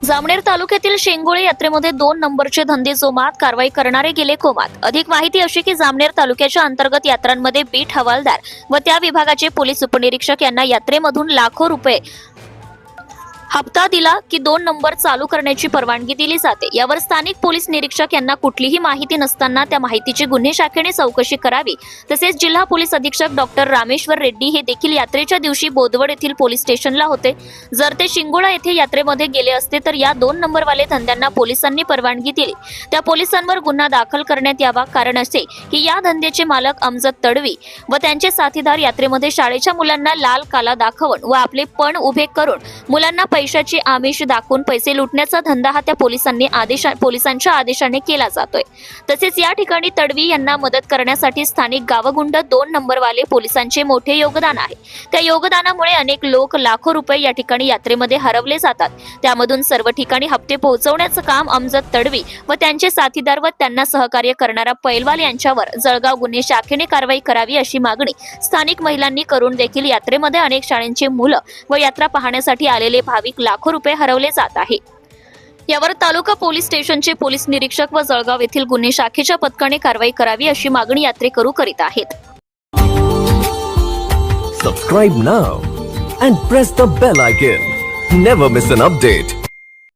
जामनेर तालुक्यातील शेंगोळे यात्रेमध्ये 2 नंबरचे धंदे जोमात, कारवाई करणारे गेले कोमात। अधिक माहिती अशी की जामनेर तालुक्याच्या अंतर्गत यात्रांमध्ये बीट हवालदार व त्या विभागाचे पोलीस उपनिरीक्षक यांना यात्रेमधून लाखो रुपये हप्ता दिला की 2 नंबर चालू करण्याची परवानगी दिली जाते। यावर स्थानिक पोलीस निरीक्षक यांना कुठलीही माहिती नसताना त्या माहितीची गुन्हे शाखेने चौकशी करावी। तसेच जिल्हा पोलीस अधीक्षक डॉक्टर रामेश्वर रेड्डी हे देखील यात्रेच्या दिवशी बोदवड येथील पोलीस स्टेशनला होते। जर ते शिंगोळा येथे यात्रेमध्ये गेले असते तर या 2 नंबरवाले धंद्यांना पोलिसांनी परवानगी दिली, त्या पोलिसांवर गुन्हा दाखल करण्यात यावा। कारण असे की या धंद्याचे मालक अमजद तडवी व त्यांचे साथीदार यात्रेमध्ये शाळेच्या मुलांना लाल काला दाखवून व आपले पण उभे करून मुलांना पैशाची आमिष दाखवून पैसे लुटण्याचा धंदा हा त्या पोलिसांच्या आदेशाने केला जातोय। तसेच या ठिकाणी तडवी यांना मदत करण्यासाठी स्थानिक गावगुंड 2 नंबरवाले पोलिसांचे मोठे योगदान आहे। त्या योगदानामुळे अनेक लोक लाखो रुपये या ठिकाणी यात्रेमध्ये हरवले जातात। त्यामधून सर्व ठिकाणी हप्ते पोहोचवण्याचं काम अमजद तडवी व त्यांचे साथीदार व त्यांना सहकार्य करणारा पैलवाल यांच्यावर जळगाव गुन्हे शाखेने कारवाई करावी अशी मागणी स्थानिक महिलांनी करून देखील यात्रेमध्ये अनेक शाळांची मुलं व यात्रा पाहण्यासाठी आलेले भाविक लाखो रुपये हरवले जात आहे। यावर तालुका पोलीस स्टेशनचे पोलीस निरीक्षक व जळगाव येथील गुन्हे शाखेच्या पथकाने कारवाई करावी अशी मागणी यात्रेकरू करीत आहेत। Subscribe now and press the bell icon. Never miss an update.